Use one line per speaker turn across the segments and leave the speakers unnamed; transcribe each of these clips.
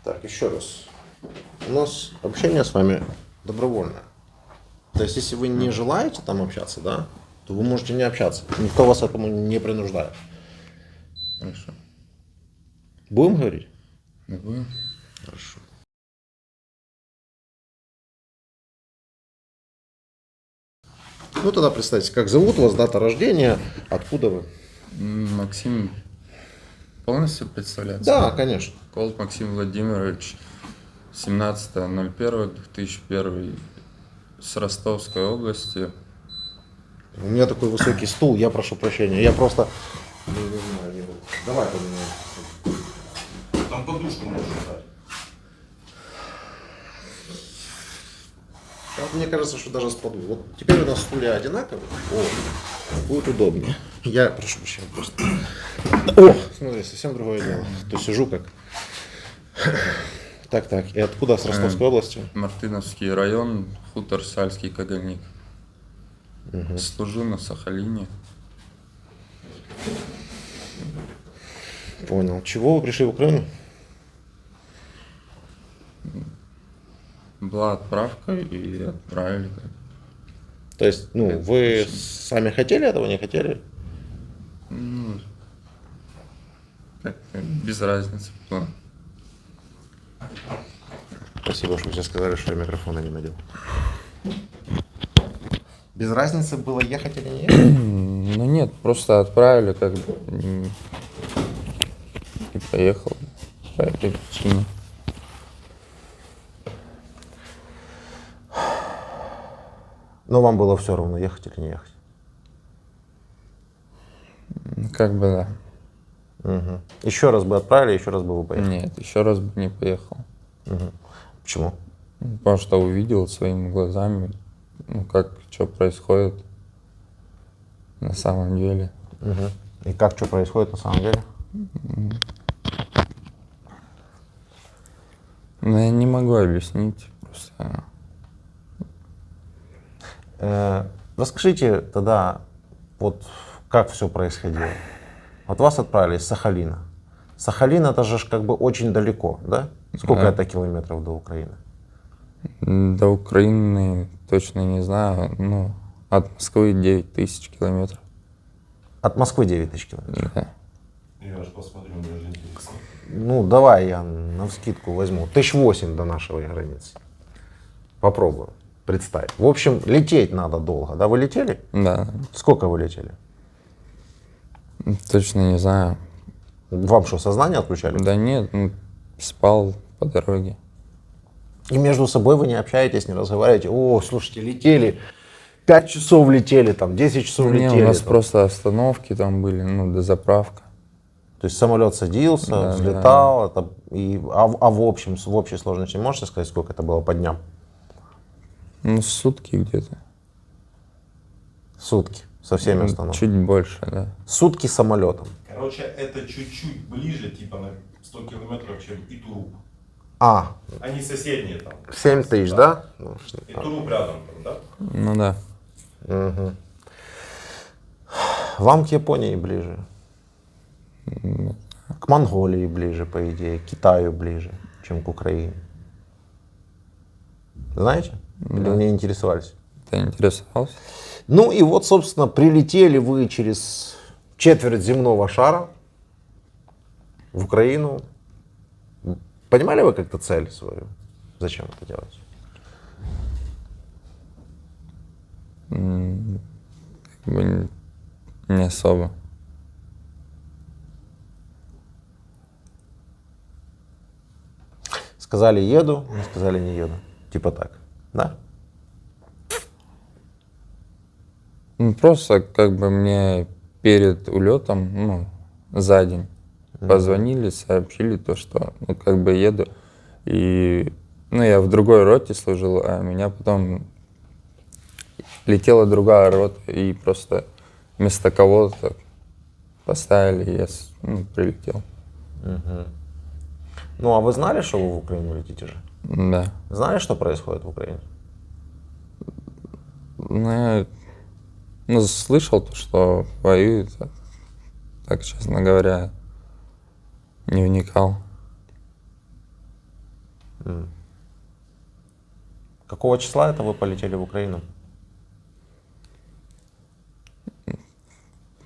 Так, еще раз. У нас общение с вами добровольное. То есть, если вы не желаете там общаться, да, то вы можете не общаться. Никто вас этому не принуждает.
Хорошо.
Будем говорить?
Да будем.
Хорошо. Ну, тогда представьте, как зовут вас, дата рождения, откуда вы?
Максим полностью представляется?
Да, конечно.
Колт Максим Владимирович, 17.01.2001, с Ростовской области.
У меня такой высокий стул, я прошу прощения. Я просто... Не знаю, не буду. Давай поменяем. Там подушку можно дать. Вот мне кажется, что даже с подушкой. Вот теперь у нас стулья одинаковые. О, будет удобнее. Я прошу прощения просто. О, смотри, совсем другое дело. То сижу как... Так, и откуда с Ростовской области?
Мартыновский район, хутор Сальский Кагальник. Служу на Сахалине.
Понял. Чего вы пришли в Украину?
Была отправка и отправили.
То есть, ну, вы сами хотели этого, не хотели?
Ну, как-то без разницы было.
Спасибо, что все сказали, что я микрофона не надел. Без разницы было ехать или не ехать?
Ну нет, просто отправили как бы и поехал по этой причине.
Но вам было все равно, ехать или не ехать?
Как бы да.
Угу. Еще раз бы отправили, еще раз бы вы поехали?
Нет, еще раз бы не поехал.
Угу. Почему?
Потому что увидел своими глазами, ну как, что происходит на самом деле.
Угу. И как, что происходит на самом деле?
Ну я не могу объяснить, просто...
Расскажите тогда, вот как все происходило. Вот вас отправили из Сахалина. Сахалин это же как бы очень далеко, да? Сколько
Да.
это километров до Украины?
До Украины точно не знаю, ну от Москвы 9000 километров.
От Москвы 9000 километров.
Да.
Я аж посмотрю, мне даже интересно.
Ну, давай я навскидку возьму. 1008 до нашей границы. Попробую. Представь. В общем, лететь надо долго. Да, вы летели?
Да,
Сколько вы летели?
точно не знаю.
Вам что, сознание отключали?
Да нет, ну, спал по дороге.
И между собой вы не общаетесь, не разговариваете. О, слушайте, летели, 5 часов летели, там, 10 часов
Не,
летели.
у нас
там.
просто остановки там были, ну, дозаправка.
То есть самолет садился,
Да,
взлетал, это, а в общем, в общей сложности можете сказать, сколько это было по дням?
Ну, сутки где-то.
Сутки со всеми остановками.
Чуть больше, да.
Сутки самолетом.
Короче, это чуть-чуть ближе, типа на 100 километров, чем Итуруп.
А,
Они соседние там.
7 тысяч, да? Ну,
Итуруп рядом там, да?
Ну да.
Угу. Вам к Японии ближе. К Монголии ближе, по идее, к Китаю ближе, чем к Украине. Знаете? Или вы не интересовались?
Ты интересовался?
Ну и вот, собственно, прилетели вы через четверть земного шара в Украину. Понимали вы как-то цель свою? Зачем это делать?
Как бы не особо.
Сказали еду, не сказали не еду. Типа так, да?
Ну, просто как бы мне перед улетом, ну, за день позвонили, сообщили то, что, ну, как бы еду. И, ну, я в другой роте служил, а меня потом летела другая рота, и просто вместо кого-то поставили, и я, ну, прилетел.
Ну а вы знали, что вы в Украину летите же?
Да.
Знали, что происходит в Украине?
Ну, я, ну, слышал то, что воюют, а так, честно говоря, не вникал.
Какого числа это вы полетели в Украину?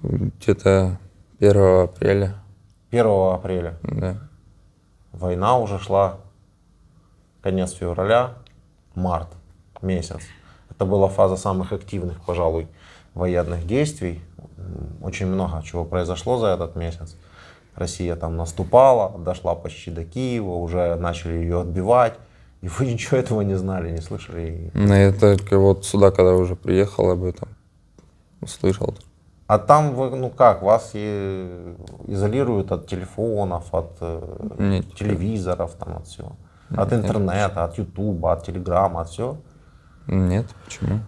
Где-то 1 апреля,
1 апреля.
да.
Война уже шла. Конец февраля, март месяц. Это была фаза самых активных, пожалуй, военных действий. Очень много чего произошло за этот месяц. Россия там наступала, дошла почти до Киева, уже начали ее отбивать. И вы ничего этого не знали, не слышали.
Ну, я только вот сюда, когда уже приехал, об этом услышал.
А там вы, ну как, вас изолируют от телефонов, от
Нет.
телевизоров, там, от всего. От интернета, от ютуба, от телеграма, от всего.
Нет, почему?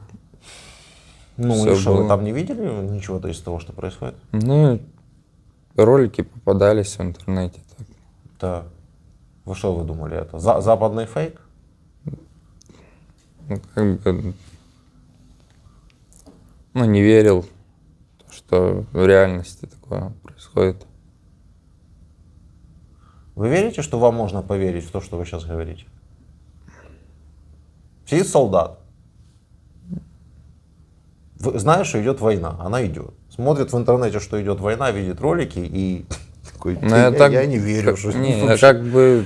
Ну
Всё
и что, вы
было.
там не видели ничего из того, что происходит?
Ну, ролики попадались в интернете. Так.
Так. Вы что вы думали, это западный фейк?
Ну, как бы, ну, не верил, что в реальности такое происходит.
Вы верите, что вам можно поверить в то, что вы сейчас говорите? Сидит солдат. Знаешь, что идет война, она идет. Смотрит в интернете, что идет война, видит ролики и такой,
Ну, я
не верю. Что
Не, я
вообще».
как бы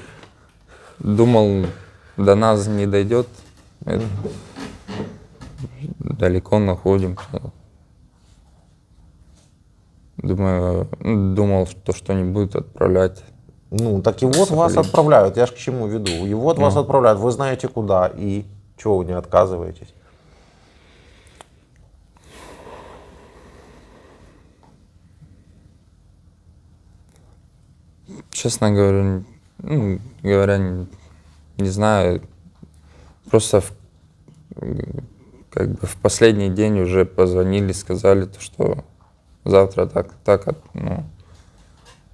думал, до нас не дойдет. Это далеко находимся. Думал, что не будут отправлять.
Ну, так и вот вас отправляют, я же к чему веду. И вот вас отправляют, вы знаете куда, и чего вы не отказываетесь?
Честно говоря, не знаю. Просто как бы в последний день уже позвонили, сказали, что завтра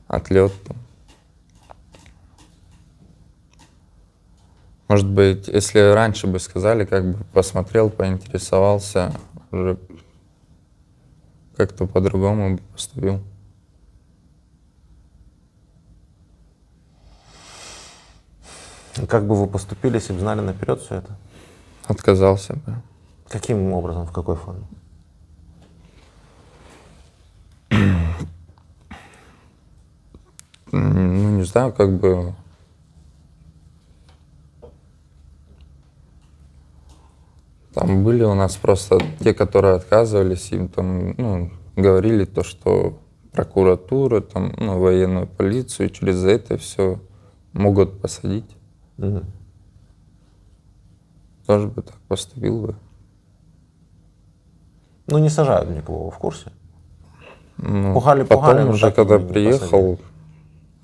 отлет. Может быть, если раньше бы сказали, как бы посмотрел, поинтересовался, уже как-то по-другому бы поступил.
Как бы вы поступили, если бы знали наперед все это?
Отказался бы.
Каким образом, в какой форме?
Ну, не знаю, как бы... Там были у нас просто те, которые отказывались, им там, говорили то, что прокуратура, там, военную полицию, через это все могут посадить.
Мгм.
Тоже бы так поступил бы.
Ну, не сажают никого, вы в курсе?
Ну,
Пугали,
потом
но
уже,
так
когда
и не
приехал,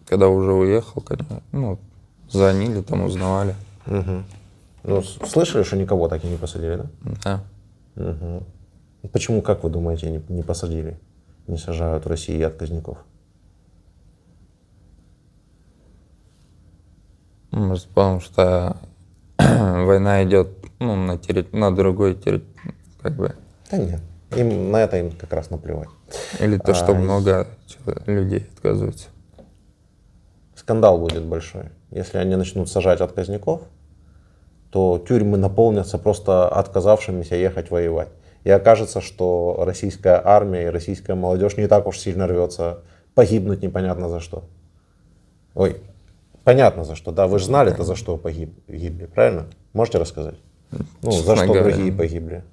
когда уже уехал, конечно, звонили, там узнавали.
Мгм. Ну, слышали, что никого так и не посадили, да?
Да.
Мгм. Почему, как вы думаете, не посадили, не сажают в России отказников?
Может, потому что война идет на другой территории, как бы.
Да нет, на это им как раз наплевать.
Или то, что много людей отказываются.
Скандал будет большой. Если они начнут сажать отказников, то тюрьмы наполнятся просто отказавшимися ехать воевать. И окажется, что российская армия и российская молодежь не так уж сильно рвется погибнуть непонятно за что. Ой, понятно за что, да, вы же знали-то, за что погибли, правильно? Можете рассказать? Ну, за
Честно
что
говоря,
другие погибли?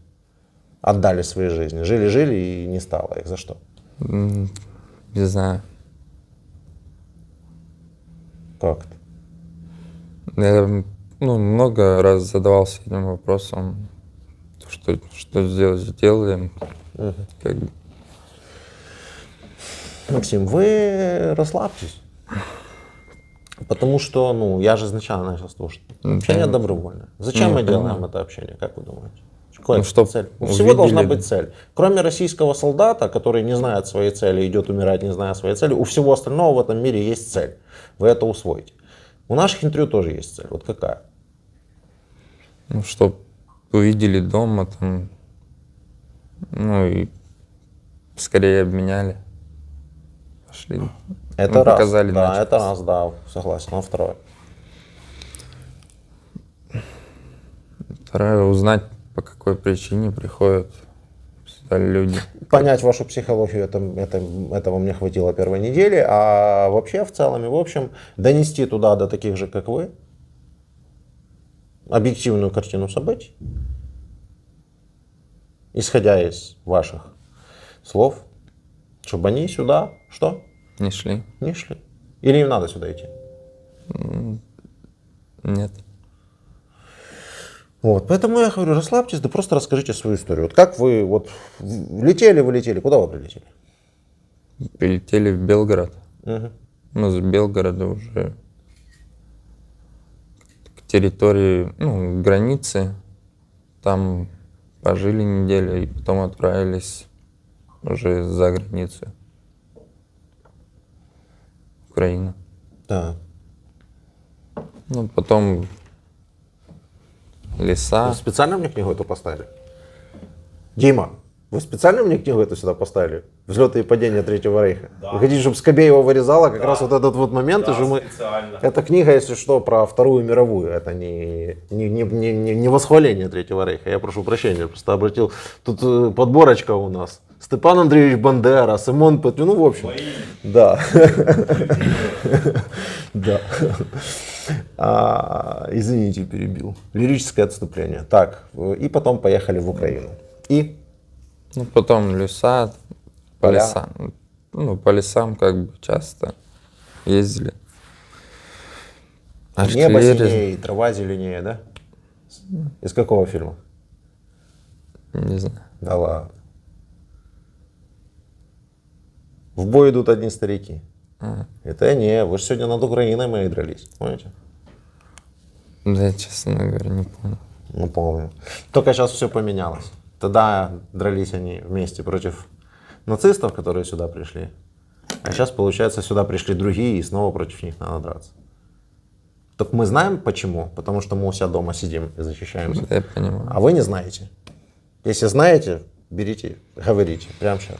Отдали свои жизни. Жили-жили и не стало их. За что?
Не знаю.
Как это?
Я много раз задавался этим вопросом, что сделаем. Как бы.
Максим, вы расслабьтесь. Потому что, я же изначально начал с того, что общение добровольное. Зачем мы делаем это общение, как вы думаете? Какая
чтоб
цель? У
увидели.
всего должна быть цель. Кроме российского солдата, который не знает своей цели, идет умирать, не зная своей цели, у всего остального в этом мире есть цель. Вы это усвоите. У наших интервью тоже есть цель. Вот какая?
Чтоб увидели дома, там, и скорее обменяли. Пошли.
Это раз.
Показали
Да,
начал.
это раз, да, согласен. А второе?
Второе, узнать, по какой причине приходят сюда люди.
Понять вашу психологию, этого мне хватило первой недели, а вообще в целом и в общем донести туда до таких же, как вы, объективную картину событий, исходя из ваших слов, чтобы они сюда, что?
Не шли?
Не шли. Или им надо сюда идти?
Нет.
Вот, поэтому я говорю, расслабьтесь, да просто расскажите свою историю. Вот как вы, вот, летели, куда вы прилетели?
Прилетели в Белгород.
Мгм.
Мы с Белгорода уже к территории, ну, границы. Там пожили неделю и потом отправились уже за границу. Украина.
Да.
Ну, потом леса.
Вы специально мне книгу эту поставили? Дима, вы специально мне книгу эту сюда поставили? Взлеты и падения Третьего Рейха.
Да.
Вы хотите, чтобы Скобеева вырезала как
Да.
раз вот этот вот момент?
Да,
и же мы...
специально.
Эта книга, если что, про Вторую мировую. Это не восхваление Третьего Рейха. Я прошу прощения, просто обратил. Тут подборочка у нас. Степан Андреевич Бандера, Симон Петлюк, ну в общем.
Мои
Да. Да. Извините, перебил. Лирическое отступление. Так, и потом поехали в Украину. И
Ну, потом леса, по
Поля.
лесам. Ну, по лесам как бы часто ездили.
небо
Артиллерия.
синее, и трава зеленее, да? Из какого фильма?
Не знаю.
Да ладно. В бой идут одни старики.
А,
Это не, вы же сегодня над Украиной моей дрались, помните?
да, я, честно говоря, не помню.
Ну, помню. Только сейчас все поменялось. Тогда дрались они вместе против нацистов, которые сюда пришли. А сейчас, получается, сюда пришли другие, и снова против них надо драться. Так мы знаем почему? Потому что мы у себя дома сидим и защищаемся.
Да, я понимаю.
А вы не знаете. Если знаете, берите, говорите прямо сейчас.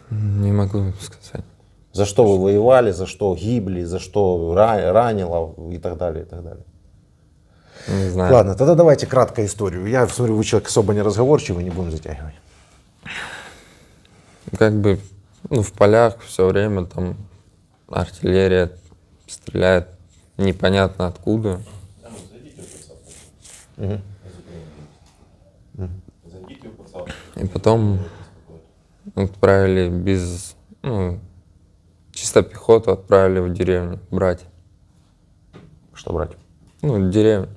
Не могу сказать.
За что вы воевали, за что гибли, за что ранило и так далее, и так далее.
Не знаю.
Ладно, тогда давайте кратко историю. Я смотрю, вы человек особо не разговорчивый, не будем затягивать.
Как бы, ну, в полях все время там артиллерия стреляет непонятно откуда.
А ну, зайдите в WhatsApp.
Мгм.
Зайдите в WhatsApp.
И потом отправили без, ну, чисто пехоту отправили в деревню брать.
Что брать?
Ну, деревню.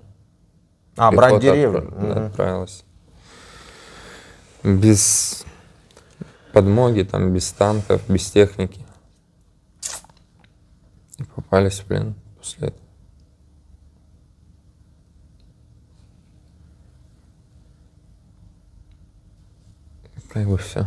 А, брать
Пехота
деревню. Мгм.
отправилась. Без подмоги, там, без танков, без техники. И попались в плен после этого. Как бы все.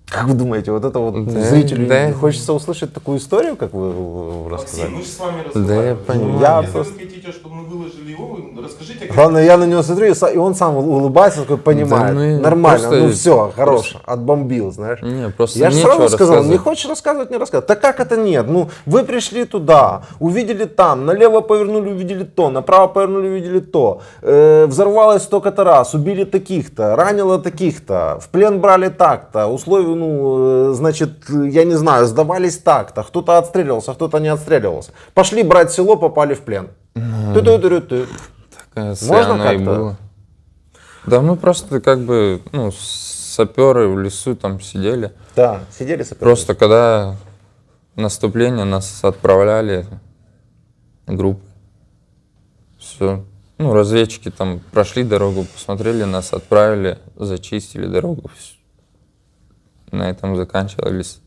Как вы думаете, вот это вот
Да,
зрителю
да.
хочется услышать такую историю, как вы рассказали?
Максим, мы же с вами
Да, я
разговаривали.
понимаю.
Я
Если
просто-
вы хотите, чтобы мы выложили его, вы расскажите, как
Главное, я на него смотрю, и он сам улыбается, такой понимает.
Да, ну и
Нормально,
просто-
ну все, хорош, отбомбил, знаешь.
Не, просто
Я же
нечего
сразу сказал, не
рассказывать.
хочешь рассказывать, не рассказывай. Так как это нет? Ну, вы пришли туда, увидели там, налево повернули, увидели то, направо повернули, увидели то. Взорвалось столько-то раз, убили таких-то, ранило таких-то, в плен брали так-то, условия, ну, значит, я не знаю, сдавались так-то, кто-то отстреливался, кто-то не отстреливался. Пошли брать село, попали в плен. Ту-ту-ту-ту-ту.
Если
Можно
оно и
как-то?
было. Да, мы просто как бы, ну, саперы в лесу там сидели.
Да, сидели саперы.
Просто когда наступление нас отправляли группы. Все. Ну, разведчики там прошли дорогу, посмотрели, нас отправили, зачистили дорогу. Всё. На этом заканчивались.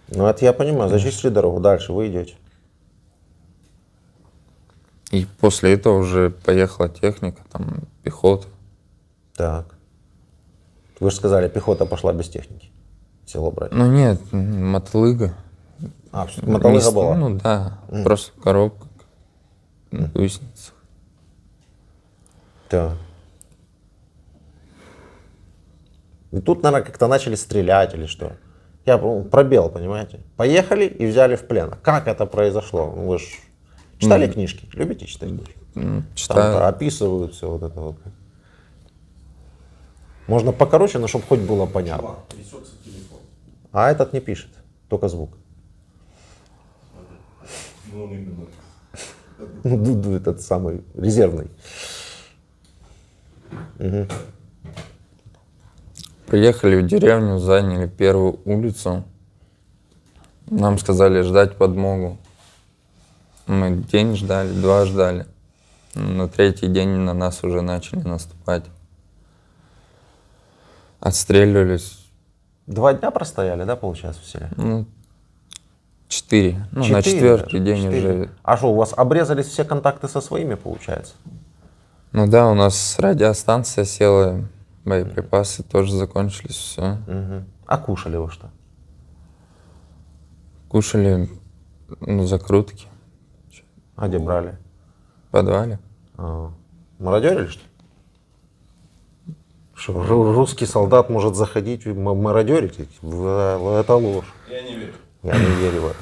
Ну, это я понимаю, зачистили дорогу, дальше вы идете.
И после этого уже поехала техника, там, пехота.
Так. Вы же сказали, пехота пошла без техники. Село брать.
Ну нет, мотолыга.
А, всё-таки мотолыга
Не
была.
Ну да, просто коробка на гусеницах.
Так. И тут, наверное, как-то начали стрелять или что. Я пробел, понимаете? Поехали и взяли в плен. Как это произошло? Ну, вы ж Читали книжки? Любите читать книжки? Там
Читаю.
описывают все вот это вот. Можно покороче, но чтобы хоть было понятно.
Чувак, трясется телефон.
А этот не пишет, только звук.
Ну, он именно.
Дуду этот самый резервный.
Приехали в деревню, заняли первую улицу. Нам сказали ждать подмогу. Мы день ждали, 2 ждали. На 3-й день на нас уже начали наступать. Отстреливались.
2 дня простояли, да, получается, в селе?
4. Ну, на
4
4-й
даже,
день
4.
уже.
А что, у вас обрезались все контакты со своими, получается?
Ну да, у нас радиостанция села, боеприпасы тоже закончились, все.
А кушали вы что?
Кушали, закрутки
А где брали?
в подвале.
Мародерили, что ли? Что, русский солдат может заходить и мародерить? Это ложь.
Я не верю.
Я не верю в это.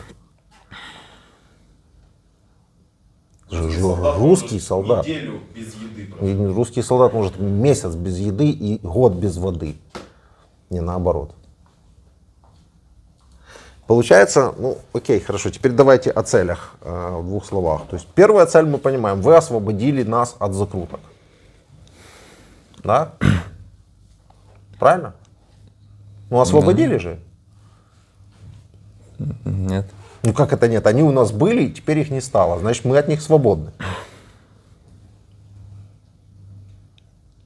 Солдат
Русский
может
солдат.
Неделю без еды
И
просто.
русский солдат может месяц без еды и год без воды. Не наоборот. Получается, ну окей, хорошо, теперь давайте о целях в 2 словах. То есть первая цель, мы понимаем, вы освободили нас от закруток. Да? Правильно? Ну освободили же.
Нет.
Ну как это нет? Они у нас были, теперь их не стало. Значит, мы от них свободны.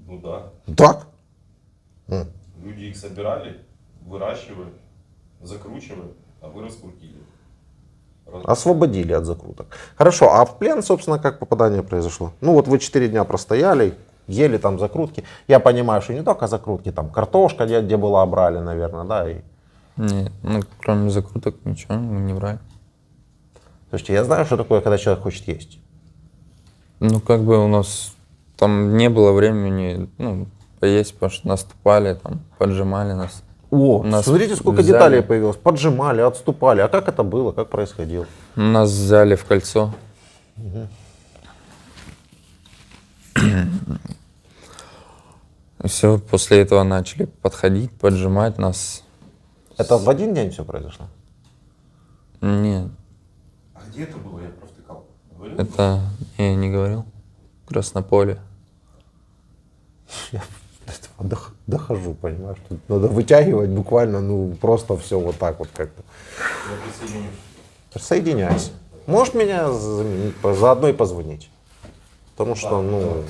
Ну да.
Так?
Люди их собирали, выращивали, закручивали, а вы раскрутили.
Освободили от закруток. Хорошо, а в плен, собственно, как попадание произошло? Ну вот вы 4 дня простояли, ели там закрутки. Я понимаю, что не только закрутки, там картошка, где была, брали, наверное, да? И...
Нет, кроме закруток ничего мы не брали.
Слушайте, я знаю, что такое, когда человек хочет есть.
Как бы у нас там не было времени, поесть, потому что наступали, там, поджимали нас.
О,
Нас
смотрите, сколько
взяли.
деталей появилось. Поджимали, отступали. А как это было, как происходило?
Нас взяли в кольцо. Все, после этого начали подходить, поджимать нас.
Это в один день все произошло?
Нет,
А где это было? Я провтыкал. Говорил?
это я не говорил. Краснополе.
Я до этого дохожу, понимаешь? Тут надо вытягивать буквально, просто все вот так вот как-то.
Я присоединюсь.
Соединяйся. Можешь меня заменить, заодно и позвонить. Потому что,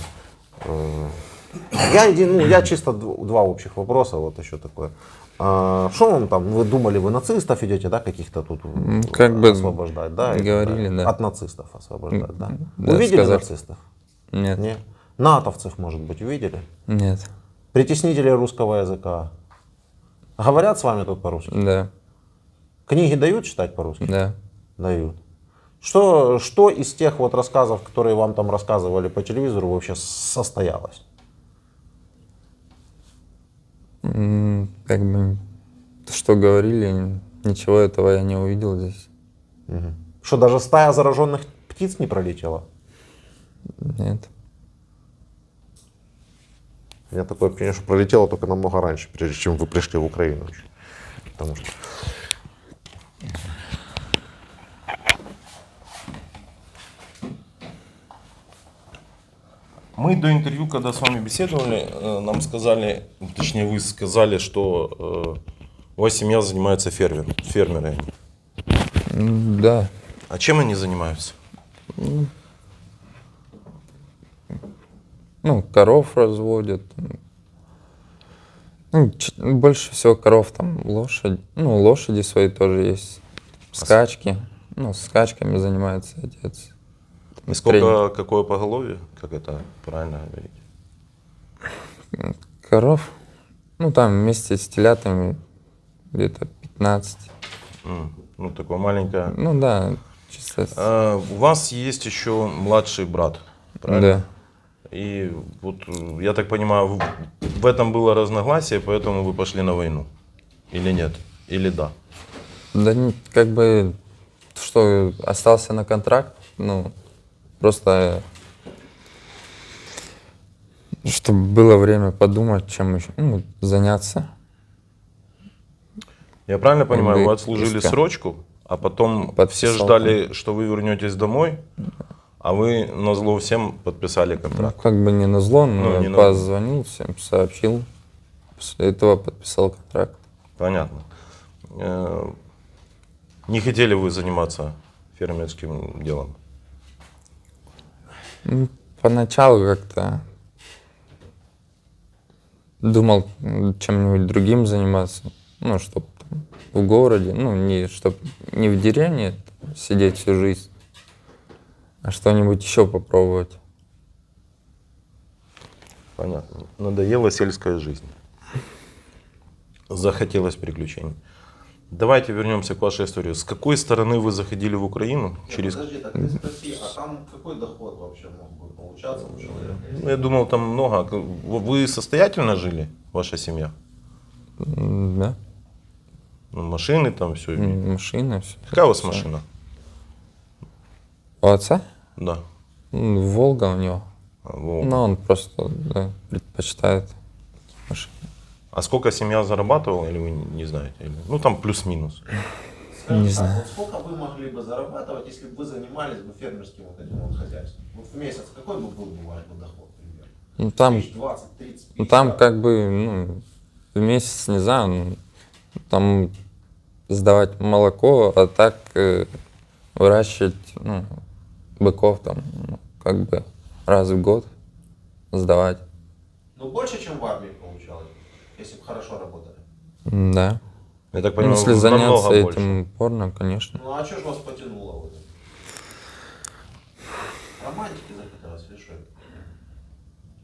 я чисто 2 общих вопроса, вот еще такое. Что вам там, вы думали, вы нацистов идете, да, каких-то тут
Как бы
освобождать, да?
говорили, да.
От нацистов освобождать, да?
Да,
Увидели
сказали.
нацистов?
Нет,
Нет. Натовцев, может быть, увидели?
нет,
Притеснителей русского языка. Говорят с вами тут по-русски?
да,
Книги дают читать по-русски?
да.
Дают. Что из тех вот рассказов, которые вам там рассказывали по телевизору, вообще состоялось?
Как бы, что говорили, ничего этого я не увидел здесь.
Что даже стая зараженных птиц не пролетела?
Нет.
У меня такое ощущение, что пролетело только намного раньше, прежде чем вы пришли в Украину. Потому что...
Мы до интервью, когда с вами беседовали, нам сказали, точнее вы сказали, что у вас семья занимается фермеры.
Да.
А чем они занимаются?
Коров разводят. Больше всего коров там лошадь. Лошади свои тоже есть. Скачки. С скачками занимается отец.
И сколько, какое поголовье? Как это правильно говорить?
Коров. Там вместе с телятами где-то 15.
Такое маленькое.
Да, чисто.
У вас есть еще младший брат, правильно?
Да.
И вот, я так понимаю, в этом было разногласие, поэтому вы пошли на войну? Или нет? Или да?
Да, как бы, что, остался на контракт, просто чтобы было время подумать, чем еще заняться.
Я правильно понимаю,
бы
вы отслужили
близко.
срочку, а потом все
Подписал
ждали, что вы вернетесь домой, а вы назло всем подписали
Ну,
контракт.
как бы не назло, но
Ну,
я
не назло.
позвонил всем, сообщил. После этого подписал контракт.
Понятно. Не хотели вы заниматься фермерским делом?
Поначалу как-то думал чем-нибудь другим заниматься, ну, чтобы в городе, ну, не, чтоб не в деревне сидеть всю жизнь, а что-нибудь еще попробовать.
Понятно. Надоела сельская жизнь. Захотелось приключений. Давайте вернемся к вашей истории. С какой стороны вы заходили в Украину? Через...
Подожди, так ты спроси, а там какой доход вообще мог бы получаться у человека?
Ну, я думал, там много. Вы состоятельно жили, ваша семья?
Да,
Ну, машины там, все.
машина, все.
Какая у вас машина?
У отца?
Да.
Волга у него.
Волга.
Но он просто да, предпочитает машину.
А сколько семья зарабатывала, или вы не знаете? Ну, там плюс-минус.
Скажем
Не
так,
знаю.
вот сколько вы могли бы зарабатывать, если бы вы занимались бы фермерским вот этим вот хозяйством? Вот в месяц какой бы был ваш бы доход, примерно?
Ну, там,
20, 30, 50?
ну, там как бы, ну, в месяц, не знаю, ну, там сдавать молоко, а так выращивать, ну, быков там, ну, как бы раз в год сдавать.
Ну, больше, чем в армии получалось, если бы хорошо работали.
Да.
Я так
Ну,
понимаю,
если заняться
намного
этим
больше.
упорно, конечно.
Ну, а что ж вас потянуло в этом? Романтики захотелось, или что?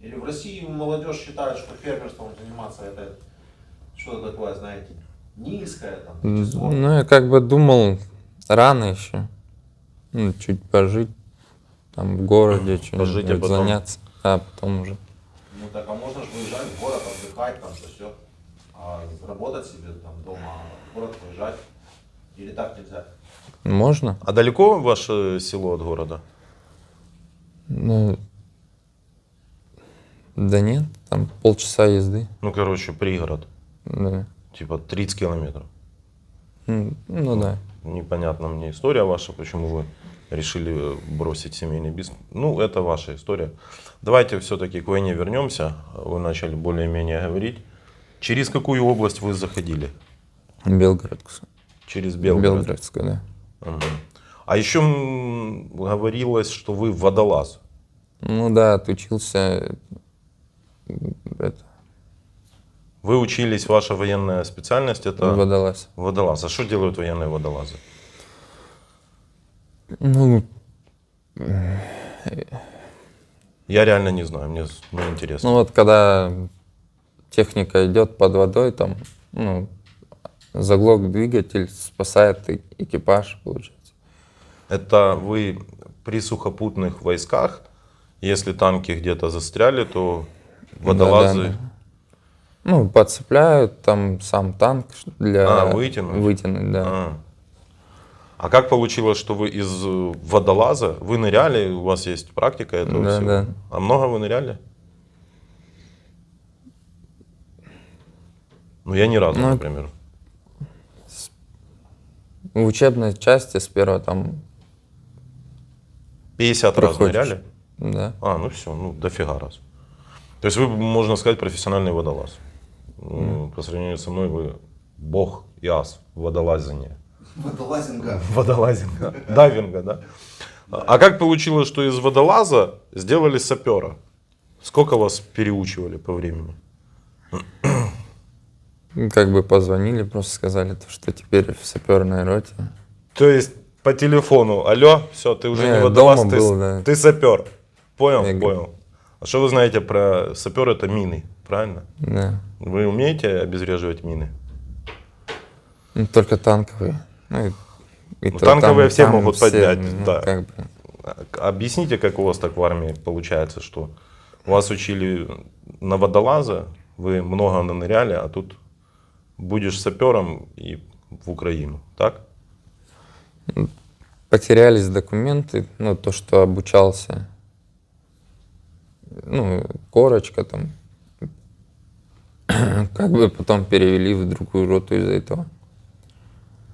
Или в России молодежь считает, что фермерством заниматься это что-то такое, знаете, низкое, там, тяжелое.
Ну, я как бы думал, рано еще. Ну, чуть пожить, там, в городе,
Пожить, а
что-нибудь
потом-
заняться, а потом уже.
Ну так, а можно же выезжать в город, отдыхать, там, все, а работать себе там дома, а в город выезжать. Или так нельзя?
Можно?
А далеко ваше село от города?
Ну, да нет, там полчаса езды.
Ну, короче, пригород.
Да.
Типа 30 километров.
Ну да.
Непонятна мне история ваша, почему вы решили бросить семейный бизнес. Ну, это ваша история. Давайте все-таки к войне вернемся. Вы начали более-менее говорить. Через какую область вы заходили?
Белгородскую.
Через Белгород.
Белгородскую, да.
Ага. А еще говорилось, что вы водолаз.
Ну да, отучился. Это,
Вы учились, ваша военная специальность это
водолаз.
водолаз. А что делают военные водолазы?
Ну,
Я реально не знаю, мне интересно.
ну вот когда техника идет под водой, там, ну, заглох двигатель спасает экипаж, получается.
Это вы при сухопутных войсках, если танки где-то застряли, то водолазы...
Да. Ну, подцепляют там сам танк для
вытянуть?
вытянуть, да.
А как получилось, что вы из водолаза, вы ныряли, у вас есть практика этого
Да,
всего?
да.
А много вы ныряли? Ну, я ни разу,
Ну,
например.
В учебной части с первого там
50 раз
проходишь.
ныряли?
Да.
Ну все, ну дофига раз. То есть вы, можно сказать, профессиональный водолаз. По сравнению со мной вы бог и ас в водолазании.
Водолазинга.
Водолазинга. Дайвинга, да? А как получилось, что из водолаза сделали сапера? Сколько вас переучивали по времени?
Как бы позвонили, просто сказали, что теперь в саперной роте.
То есть по телефону, алло, все, ты уже
Ну,
не
я
водолаз,
дома
ты,
был, да.
ты сапер. Понял,
Я
понял. А что вы знаете про сапер? Это мины, правильно?
Да.
Вы умеете обезвреживать мины?
Ну, только танковые. Ну, и
Ну,
то
танковые
там,
все
там
могут
все,
поднять,
ну,
да.
Как бы.
Объясните, как у вас так в армии получается, что вас учили на водолаза, вы много наныряли, а тут будешь сапером и в Украину, так?
потерялись документы, ну, то, что обучался, ну, корочка там, как бы потом перевели в другую роту из-за этого.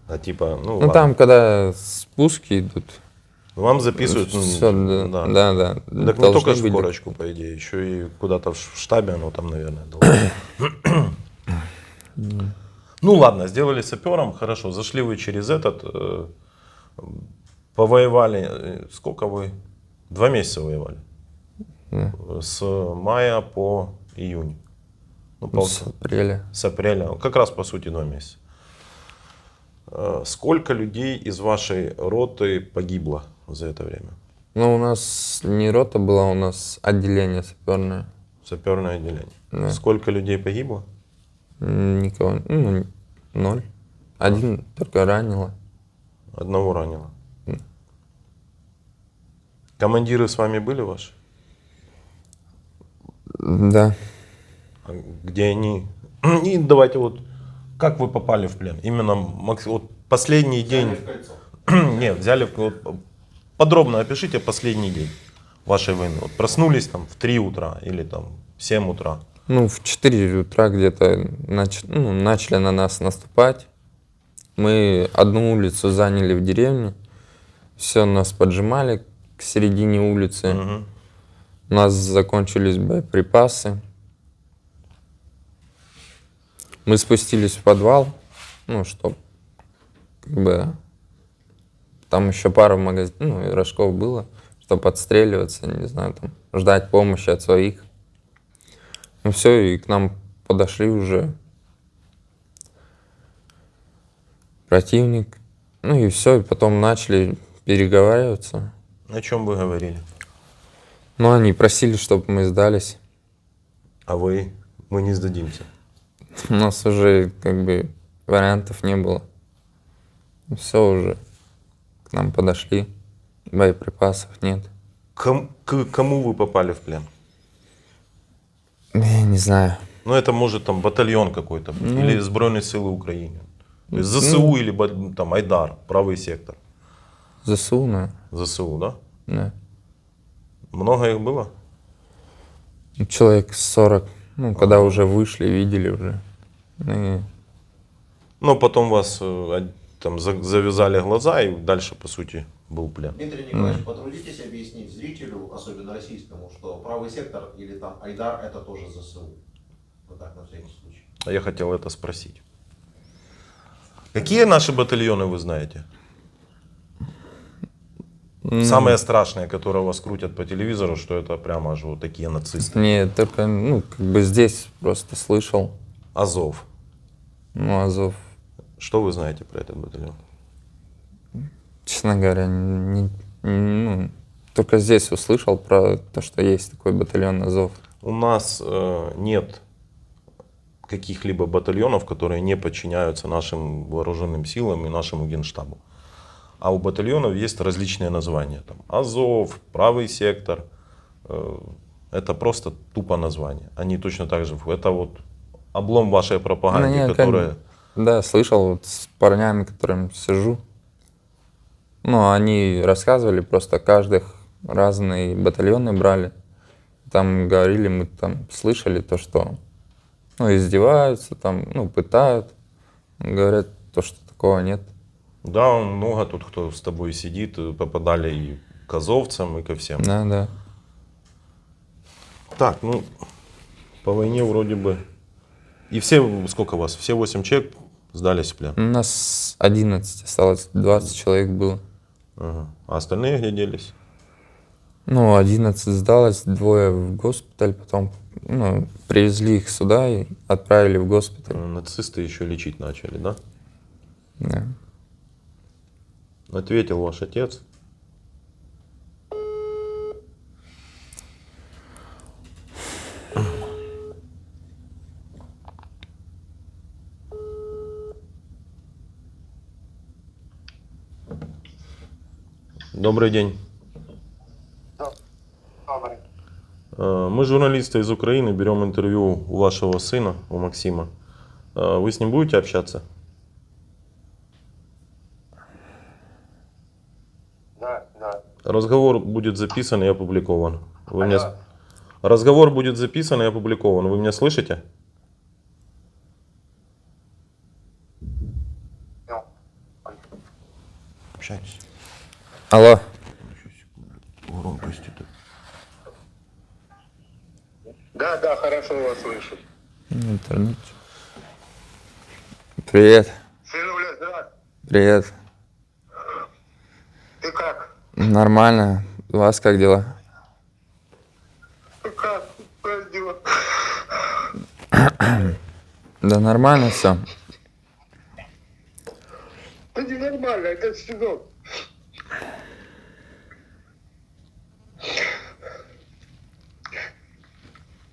А типа, ну,
Ну,
ладно.
там, когда спуски идут,
Вам записывают, ну,
все,
да.
да.
Так не
должны
только ж в
быть
корочку, по идее, еще и куда-то в штабе оно там, наверное, должно. Ну ладно, сделали сапером, хорошо. Зашли вы через этот, повоевали. Сколько вы? 2 месяца воевали.
Да.
С мая по июнь. Ну,
С апреля.
с апреля. Как раз по сути 2 месяца. Сколько людей из вашей роты погибло за это время?
Ну, у нас не рота была, у нас отделение саперное.
Саперное отделение.
Да.
Сколько людей погибло?
Никого, ну, 0. Один только ранило.
Одного ранило. Командиры с вами были ваши?
Да.
А где они? И давайте вот, как вы попали в плен? Именно вот последний день. Нет, взяли вот, подробно опишите последний день вашей войны. Вот проснулись там в 3 утра или там в 7 утра.
Ну, в 4 утра где-то начали на нас наступать. Мы одну улицу заняли в деревне. Все, нас поджимали к середине улицы.
Мгм.
У нас закончились боеприпасы. Мы спустились в подвал, ну, чтоб, как бы, там еще пару рожков было, чтобы отстреливаться, не знаю, там, ждать помощи от своих. Ну все, и к нам подошли уже противник. Ну и все, и потом начали переговариваться.
О чем вы говорили?
Но они просили, чтобы мы сдались.
А вы? Мы не сдадимся.
У нас уже как бы вариантов не было. Все уже. К нам подошли. Боеприпасов нет.
К кому вы попали в плен?
Я не знаю.
Ну, это может там батальон какой-то быть, или Збройные силы Украины. То есть ЗСУ или там Айдар, правый сектор.
ЗСУ, наверное.
ЗСУ, да?
Да.
Много их было?
Человек 40. Ну, когда уже вышли, видели уже. И
Но потом вас там завязали глаза, и дальше, по сути, был плен.
Дмитрий Николаевич, потрудитесь объяснить зрителю, особенно российскому, что правый сектор или там Айдар это тоже ЗСУ. Вот так на всякий случай.
А я хотел это спросить. Какие наши батальоны вы знаете? Самое страшное, которое вас крутят по телевизору, что это прямо аж вот такие нацисты.
нет, только, как бы здесь просто слышал.
Азов.
Ну, Азов,
Что вы знаете про этот батальон?
честно говоря, только здесь услышал про то, что есть такой батальон Азов.
У нас нет каких-либо батальонов, которые не подчиняются нашим вооруженным силам и нашему генштабу. А у батальонов есть различные названия. Там Азов, правый сектор. Это просто тупо название. Они точно так же. Это вот облом вашей пропаганды,
я
которая...
Да, слышал вот с парнями, которыми сижу. Ну, они рассказывали, просто каждых разные батальоны брали. Там говорили, мы там слышали то, что издеваются, там, пытают. Говорят, то, что такого нет.
Да, много тут, кто с тобой сидит, попадали и к азовцам, и ко всем.
Да, да.
Так, по войне вроде бы... И все, сколько вас? Все 8 человек сдались в плен?
У нас 11 осталось, 20 человек было.
Ага. А остальные где делись?
11 сдалось, 2 в госпиталь, потом привезли их сюда и отправили в госпиталь.
Нацисты еще лечить начали, да?
Да.
Ответил ваш отец. Добрый день.
Добрый.
Мы журналисты из Украины, берем интервью у вашего сына, у Максима. Вы с ним будете общаться? Разговор будет записан и опубликован. Вы меня... Разговор будет записан и опубликован. Вы меня слышите? Общайтесь.
Алло.
Громкости-то.
Да, хорошо вас слышу.
Интернет. Привет.
Сынуля, здравствуй.
Привет.
Ты как?
Нормально. У вас как дела?
Ты как? Как дела?
Да нормально все.
Да не нормально, это сынок.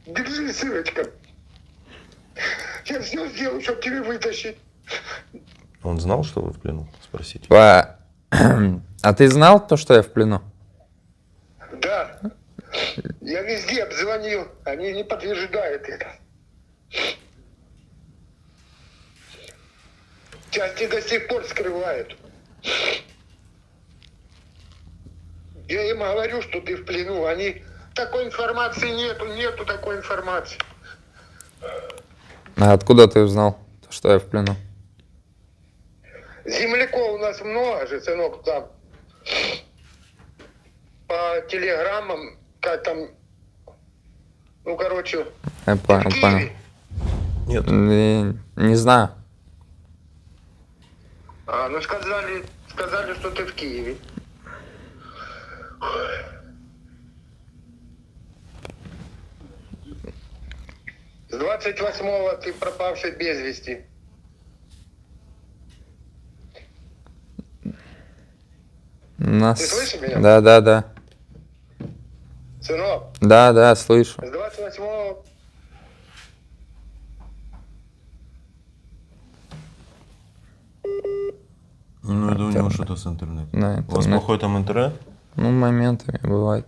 Держи, сыночка. Я все сделаю, чтобы тебя вытащить.
Он знал, что вы в плену? Спросите.
А ты знал то, что я в плену?
Да. Я везде обзвонил, они не подтверждают это. Части до сих пор скрывают. Я им говорю, что ты в плену, они... Такой информации нету такой информации.
А откуда ты узнал, то, что я в плену?
Земляков у нас много же, сынок, там. По телеграммам, как там, ну, короче,
Я
в
понял,
Киеве.
понял.
Нет.
Не знаю.
Ну, сказали, что ты в Киеве. С 28-го ты пропавший без вести.
Нас...
Ты слышишь меня?
Да.
Сынок,
Да, слышу.
с 28-го...
Ну, это у него что-то с интернетом.
Да,
У вас
интернет.
плохой там интернет?
Ну, моментами бывает.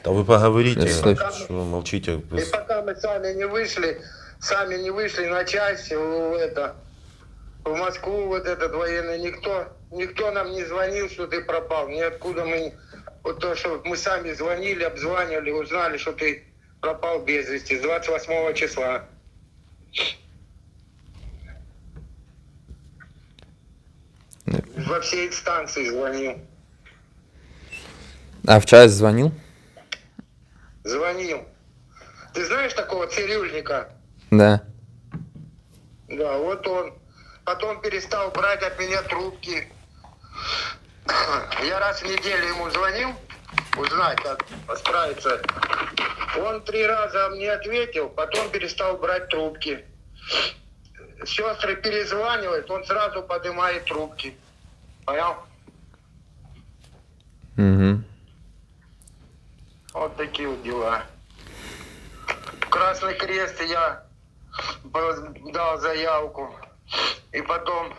Да вы поговорите,
Я слышу.
что вы молчите.
И пока мы сами не вышли на часть в Москву, вот этот военный, никто нам не звонил, что ты пропал. Ниоткуда мы, вот то, что мы сами звонили, обзванивали, узнали, что ты пропал без вести с 28 числа. Во все инстанции звонил.
А в часть звонил?
Звонил. Ты знаешь такого цирюльника?
Да.
Да, вот он. Потом перестал брать от меня трубки. Я раз в неделю ему звонил, узнать, как справиться. Он 3 раза мне ответил, потом перестал брать трубки. Сестры перезванивают, он сразу поднимает трубки. Понял?
Угу.
Вот такие вот дела. В Красный Крест я дал заявку. И потом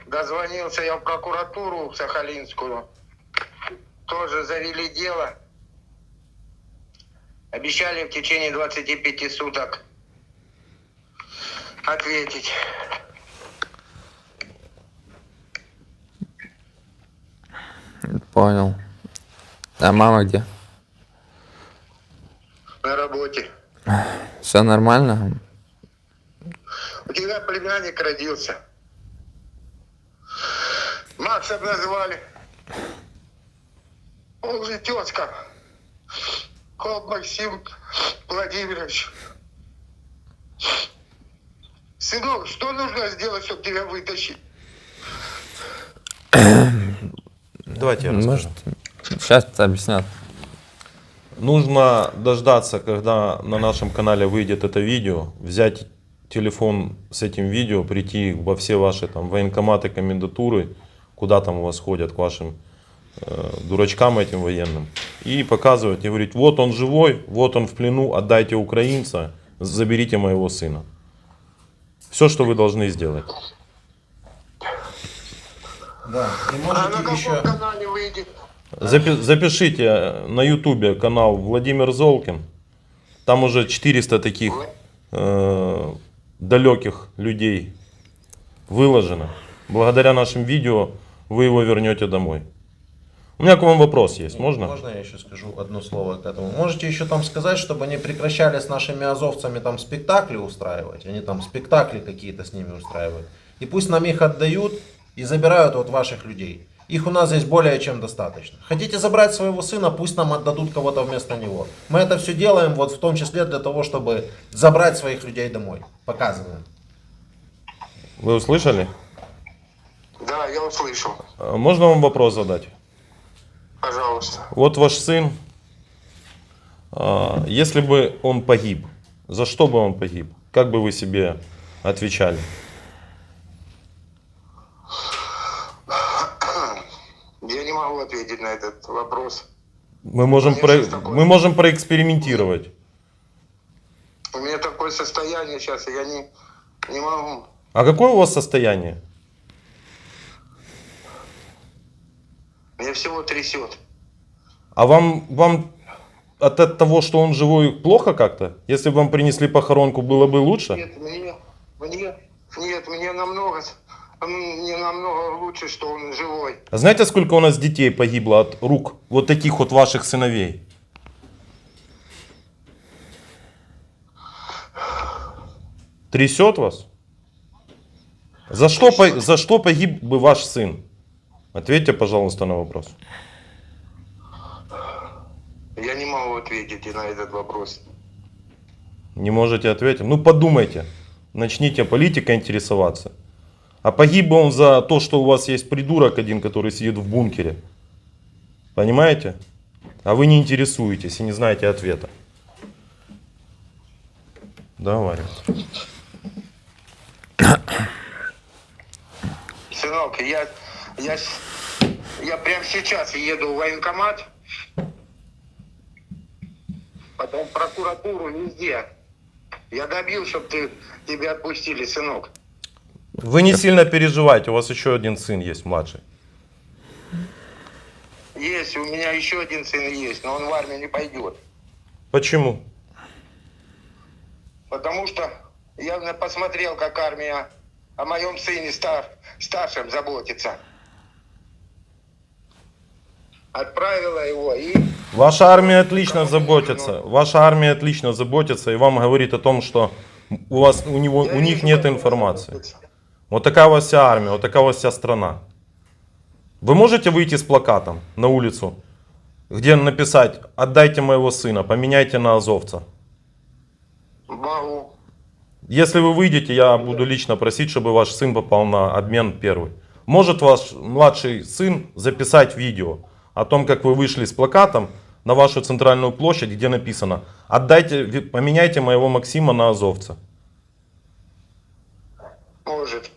дозвонился я в прокуратуру Сахалинскую. Тоже завели дело. Обещали в течение 25 суток ответить.
Понял. А мама где?
На работе.
Все нормально?
У тебя племянник родился. Максом назвали. Он же тезка. Колб Максим Владимирович. Сынок, что нужно сделать, чтобы тебя вытащить?
Давайте я расскажу.
Может, сейчас объяснят.
Нужно дождаться, когда на нашем канале выйдет это видео, взять телефон с этим видео, прийти во все ваши там военкоматы, комендатуры, куда там у вас ходят, к вашим дурачкам этим военным, и показывать, и говорить: вот он живой, вот он в плену, отдайте украинца, заберите моего сына. Все, что вы должны сделать.
Да, и
А на каком канале выйдет?
Запишите на ютубе канал Владимир Золкин. Там уже 400 таких далеких людей выложено. Благодаря нашим видео вы его вернете домой. У меня к вам вопрос есть, можно?
Можно я еще скажу одно слово к этому? Можете еще там сказать, чтобы они прекращали с нашими азовцами там спектакли устраивать? Они там спектакли какие-то с ними устраивают. И пусть нам их отдают и забирают от ваших людей. Их у нас здесь более чем достаточно. Хотите забрать своего сына, пусть нам отдадут кого-то вместо него. Мы это все делаем вот в том числе для того, чтобы забрать своих людей домой. Показываем.
Вы услышали?
Да, я услышал.
Можно вам вопрос задать?
Пожалуйста.
Вот ваш сын, если бы он погиб, за что бы он погиб? Как бы вы себе отвечали?
Я не могу ответить на этот вопрос.
Мы можем,
У меня сейчас такое-
мы можем проэкспериментировать.
У меня такое состояние сейчас, и я не могу.
А какое у вас состояние?
Меня всего трясет.
А вам от того, что он живой, плохо как-то? Если бы вам принесли похоронку, было бы лучше?
Нет, мне намного лучше, что он живой.
А знаете, сколько у нас детей погибло от рук вот таких вот ваших сыновей? Трясет вас? За что погиб бы ваш сын? Ответьте, пожалуйста, на вопрос.
Я не могу ответить и на этот вопрос.
Не можете ответить? Ну подумайте. Начните политикой интересоваться. А погиб бы он за то, что у вас есть придурок один, который сидит в бункере. Понимаете? А вы не интересуетесь и не знаете ответа. Давай.
Сынок, я прямо сейчас еду в военкомат, потом в прокуратуру, везде. Я добил, чтобы тебя отпустили, сынок.
Вы не сильно переживайте, у вас еще один сын есть, младший.
Есть, у меня еще один сын есть, но он в армию не пойдет.
Почему?
Потому что я посмотрел, как армия о моем сыне старшем заботится. Отправила его и...
Ваша армия отлично заботится. Ваша армия отлично заботится и вам говорит о том, что у них нет информации. Вот такая у вас вся армия, вот такая у вас вся страна. Вы можете выйти с плакатом на улицу, где написать: «Отдайте моего сына, поменяйте на азовца».
Могу.
Если вы выйдете, я буду лично просить, чтобы ваш сын попал на обмен первый. Может ваш младший сын записать видео о том, как вы вышли с плакатом на вашу центральную площадь, где написано: поменяйте моего Максима на азовца.
Может.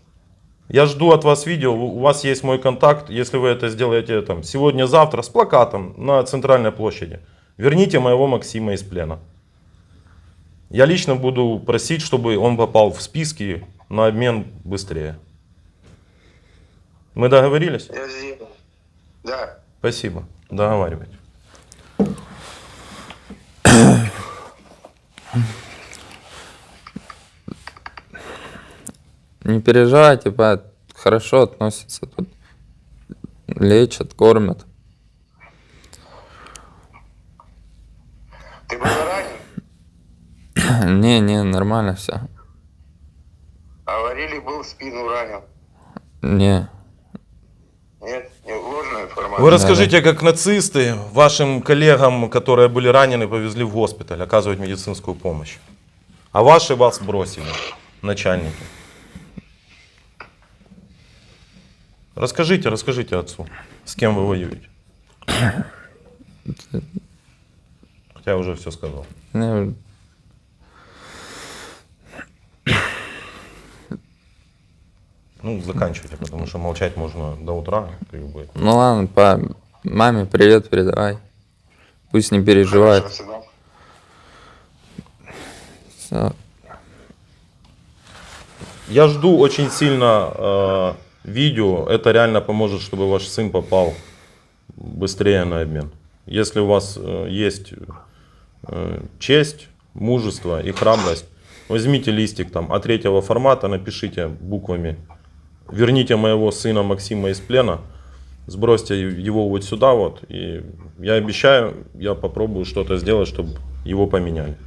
Я жду от вас видео, у вас есть мой контакт, если вы это сделаете там сегодня-завтра с плакатом на центральной площади. Верните моего Максима из плена. Я лично буду просить, чтобы он попал в списки на обмен быстрее. Мы договорились?
Я сделаю. Да.
Спасибо. Договаривайтесь.
Не переживайте, брат, хорошо относятся тут. Лечат, кормят.
Ты был ранен?
Не, нормально все.
Говорили, был в спину ранен.
Не.
Нет, ложная информация.
Вы расскажите, как нацисты вашим коллегам, которые были ранены, повезли в госпиталь, оказывать медицинскую помощь. А ваши вас бросили, начальники. Расскажите отцу, с кем вы воюете. Хотя я уже все сказал.
Не,
Ну, заканчивайте, потому что молчать можно до утра. Как бы.
Ну ладно, по маме привет передавай. Пусть не переживает.
Хорошо, сынок.
Всё.
Я жду очень сильно видео. Это реально поможет, чтобы ваш сын попал быстрее на обмен. Если у вас есть честь, мужество и храбрость, возьмите листик там А3 формата, напишите буквами «Верните моего сына Максима из плена», сбросьте его вот сюда вот, и я обещаю, я попробую что-то сделать, чтобы его поменяли.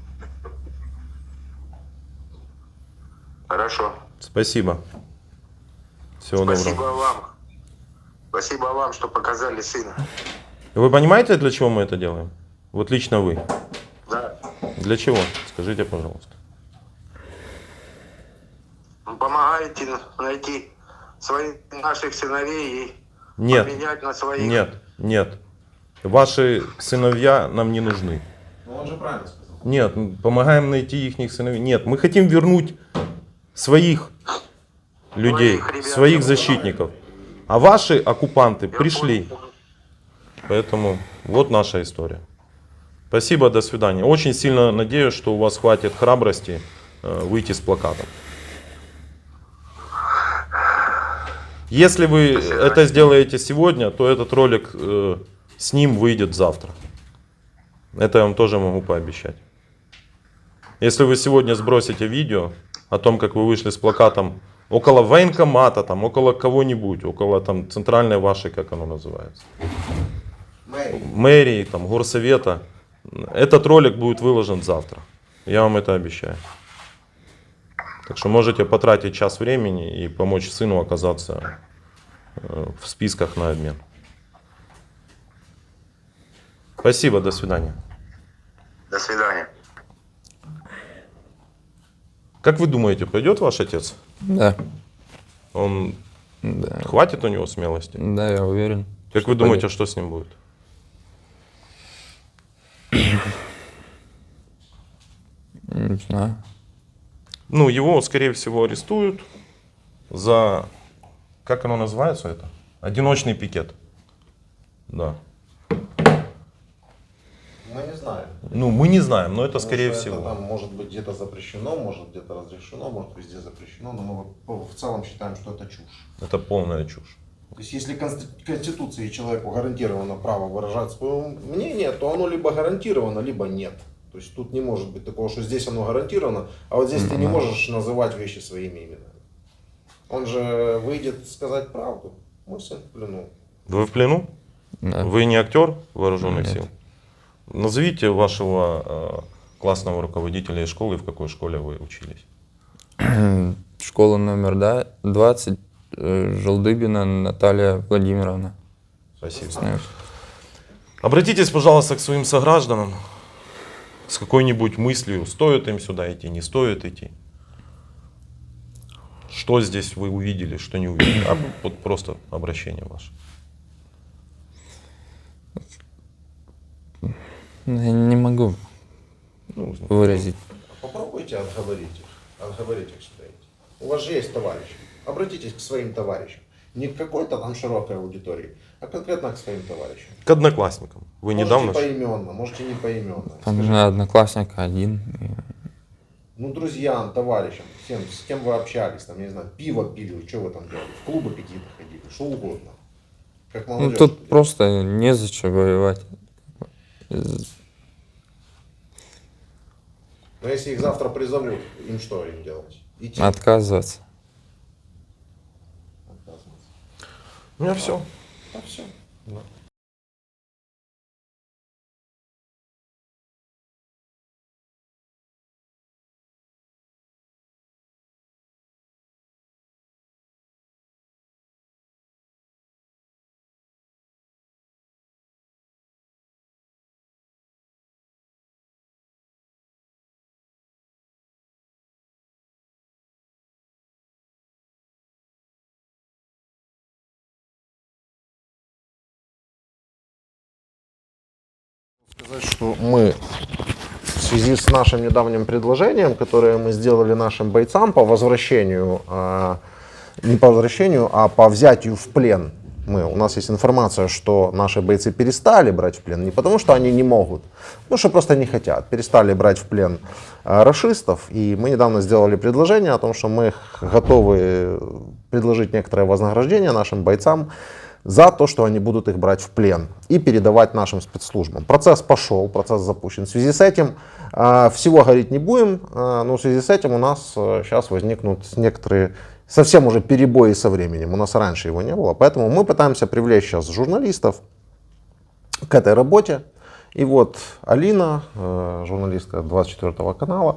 Хорошо.
Спасибо. Всего
Спасибо
доброго.
вам. Спасибо вам, что показали сына.
Вы понимаете, для чего мы это делаем? Вот лично вы.
Да.
Для чего? Скажите, пожалуйста.
Помогаете найти наших сыновей и
Нет,
поменять на своих.
нет. Ваши сыновья нам не нужны.
Ну, он же правильно сказал.
Нет, помогаем найти их сыновей. Нет, мы хотим вернуть своих людей,
ребят.
своих защитников. А ваши оккупанты пришли. Поэтому вот наша история. Спасибо, до свидания. Очень сильно надеюсь, что у вас хватит храбрости выйти с плакатом. Если вы это сделаете сегодня, то этот ролик с ним выйдет завтра. Это я вам тоже могу пообещать. Если вы сегодня сбросите видео о том, как вы вышли с плакатом около военкомата, там, около кого-нибудь, около там, центральной вашей, как оно называется, мэрии, там, горсовета, этот ролик будет выложен завтра. Я вам это обещаю. Так что можете потратить час времени и помочь сыну оказаться в списках на обмен. Спасибо, до свидания.
До свидания.
Как вы думаете, пойдет ваш отец?
Да,
Он
да,
хватит у него смелости?
да, я уверен.
Как
что
вы думаете,
пойдет.
что с ним будет?
Не знаю.
Ну, его, скорее всего, арестуют за, как оно называется это? Одиночный пикет. Да.
Мы не знаем.
Ну, мы не знаем, но это скорее
Потому что
всего.
это там может быть где-то запрещено, может где-то разрешено, может везде запрещено, но мы в целом считаем, что это чушь.
Это полная чушь.
То есть если Конституцией человеку гарантировано право выражать свое мнение, то оно либо гарантировано, либо нет. То есть тут не может быть такого, что здесь оно гарантировано, а вот здесь ты не можешь называть вещи своими именами. Он же выйдет сказать правду. Мой сын в плену.
Вы в плену?
Да.
Вы не актер вооруженных
Нет.
сил? Назовите вашего классного руководителя из школы, в какой школе вы учились.
Школа номер 20, Желдыбина Наталья Владимировна.
Спасибо.
Знаю.
Обратитесь, пожалуйста, к своим согражданам с какой-нибудь мыслью, стоит им сюда идти, не стоит идти. Что здесь вы увидели, что не увидели. А вот просто обращение ваше.
Я не могу
Ну,
выразить.
Попробуйте отговорить их сюда идти. У вас же есть товарищи. Обратитесь к своим товарищам. Не к какой-то там широкой аудитории, а конкретно к своим товарищам.
к одноклассникам. Вы
Можете
недавно...
поименно, можете не поименно.
Там у
Скажите,
меня одноклассник один.
ну, друзьям, товарищам, всем, с кем вы общались, там, я не знаю, пиво пили, что вы там делали, в клубы какие-то ходили, что угодно. Как
Ну,
молодежь.
тут просто незачем воевать.
Но если их завтра призовут, им что им делать? Идти.
Отказываться.
Отказываться.
У меня все.
А все. Сказать, что мы в связи с нашим недавним предложением, которое мы сделали нашим бойцам по возвращению, не по возвращению, а по взятию в плен. У нас есть информация, что наши бойцы перестали брать в плен не потому, что они не могут, потому что просто не хотят. Перестали брать в плен рашистов. И мы недавно сделали предложение о том, что мы готовы предложить некоторое вознаграждение нашим бойцам за то, что они будут их брать в плен и передавать нашим спецслужбам. Процесс пошел, процесс запущен. В связи с этим всего говорить не будем, но в связи с этим у нас сейчас возникнут некоторые совсем уже перебои со временем. У нас раньше его не было, поэтому мы пытаемся привлечь сейчас журналистов к этой работе. И вот Аліна, журналістка 24 каналу.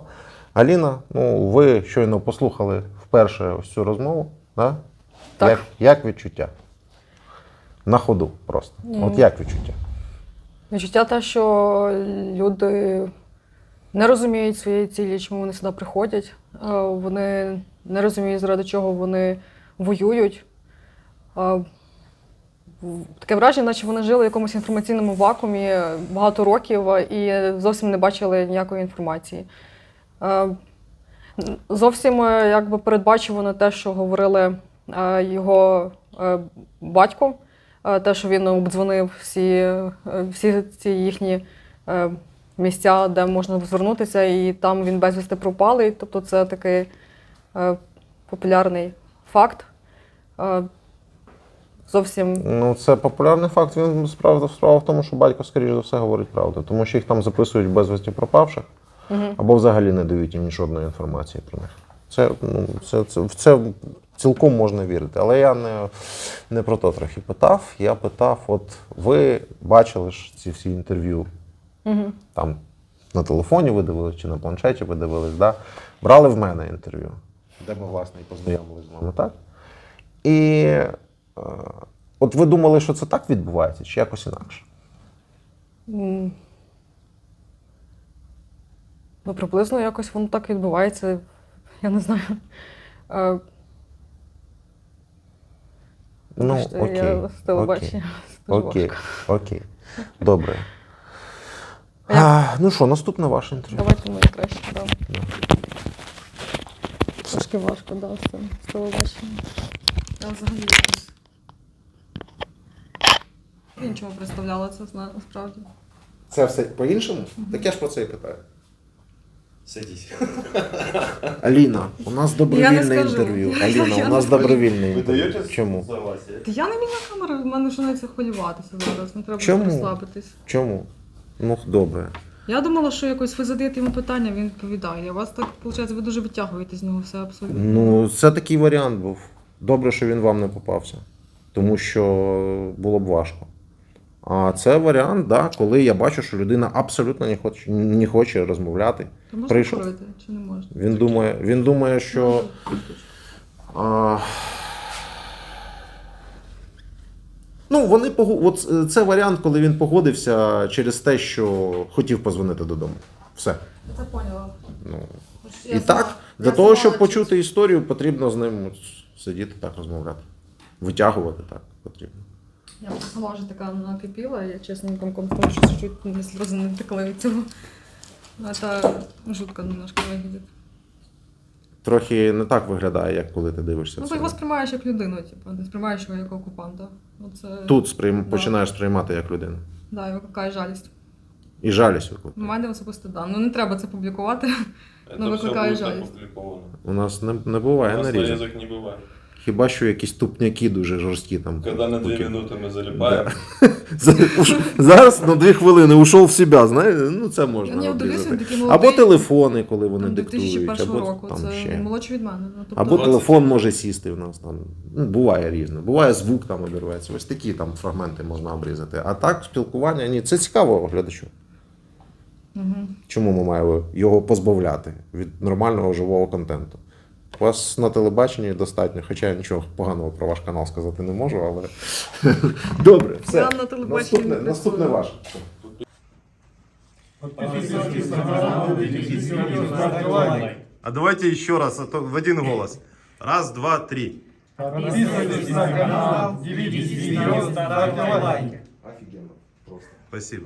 Аліна, ну ви щойно послухали вперше ось цю розмову, да?
Так.
Як відчуття? На ходу просто. От як відчуття?
Відчуття те, що люди не розуміють своєї цілі, чому вони сюди приходять. Вони не розуміють, заради чого вони воюють. Таке враження, наче вони жили в якомусь інформаційному вакуумі багато років і зовсім не бачили ніякої інформації. Зовсім якби передбачувано те, що говорили його батько, те, що він обдзвонив всі ці їхні місця, де можна звернутися, і там він безвісти пропалий. Тобто це такий популярний факт. Зовсім.
Ну, це популярний факт. Він справа в тому, що батько, скоріш за все, говорить правду. Тому що їх там записують безвісті пропавших, або взагалі не дають їм жодної інформації про них. Це цілком можна вірити. Але я не про то трохи питав. Я питав, от ви бачили ж ці всі інтерв'ю, там на телефоні ви дивились чи на планшеті ви дивились, да? Брали в мене інтерв'ю, де ми, власне, і познайомились з вами, так? І от ви думали, що це так відбувається, чи якось інакше?
Ну, приблизно якось воно так відбувається. Я не знаю.
Ну,
Бачите,
окей.
я з телебачення. Дуже важко.
Окей. Добре. Ну що, наступне ваше інтерв'ю.
Давайте моє краще, да. Трошки важко, да, з телебачення. Я взагалі якось іншого представляла це насправді.
Це все по-іншому? Так я ж про це і питаю.
Садись.
Аліна, у нас
Я
добровільне
не скажу.
інтерв'ю.
Я
Аліна,
не
у нас
скажу.
добровільне
Ви
інтерв'ю.
даєте
Чому?
согласие?
Та я не вільна камера, в мене починається хвилюватися зараз, не треба
Чому?
розслабитись.
Чому? Ну, добре.
Я думала, що якось ви задаєте йому питання, він відповідає. А у вас так, виходить, ви дуже витягуєте з нього все абсолютно.
Ну, це такий варіант був. Добре, що він вам не попався. Тому що було б важко. А це варіант, да, коли я бачу, що людина абсолютно не хоче розмовляти.
То можна
Прийшов.
говорити чи не можна?
Він думає, що. Ну, от це варіант, коли він погодився через те, що хотів позвонити додому. Все.
Я це поняла.
Ну,
Я
і так,
знала.
для
Я
того,
знала,
щоб
що
почути історію, потрібно з ним от сидіти так розмовляти. Витягувати так потрібно.
Я сама вже така накипіла, я чесно тому що чуть не сльози не текли від цього. Це жутко немножко виглядить.
Трохи не так виглядає, як коли ти дивишся.
Ну,
це.
ти його сприймаєш як людину, типу, не сприймаєш його як окупанта. Оце...
Тут починаєш сприймати як людину.
Да, і викликає жалість.
І жалість
У
викликає.
мене особисто да. Ну не треба це публікувати.
Это
Ну,
все
викликає
будет
жалість.
опубликовано.
У нас не
У
буває
нас
нарізок.
нарезок не бывает.
Хіба що якісь тупняки дуже жорсткі там.
Когда на 2
Окей.
минуты мы залипаем,
Зараз на 2 хвилини ушов в себе, знаєте, ну це можна
Я дивлюся,
обрізати.
такі молоді.
Або телефони, коли вони
Там
диктують,
2001
або
року,
там
це
ще.
молодші від мене. Ну, тобто,
Або
20.
телефон може сісти в нас там. Ну, буває різне. Буває звук там обірветься. Ось такі там фрагменти можна обрізати. А так, спілкування, ні, це цікаво глядачу. Чому ми маємо його позбавляти від нормального живого контенту? У вас на телебаченні достатньо, хоча я нічого поганого про ваш канал сказати не можу, але добре, все.
Я на телебаченні не
Наступне
працюю.
ваше.
А давайте еще раз, а то в один голос. Раз, два, три.
Подписывайтесь на канал, делитесь видео, ставьте лайки.
Офігенно. Просто.
Спасибо.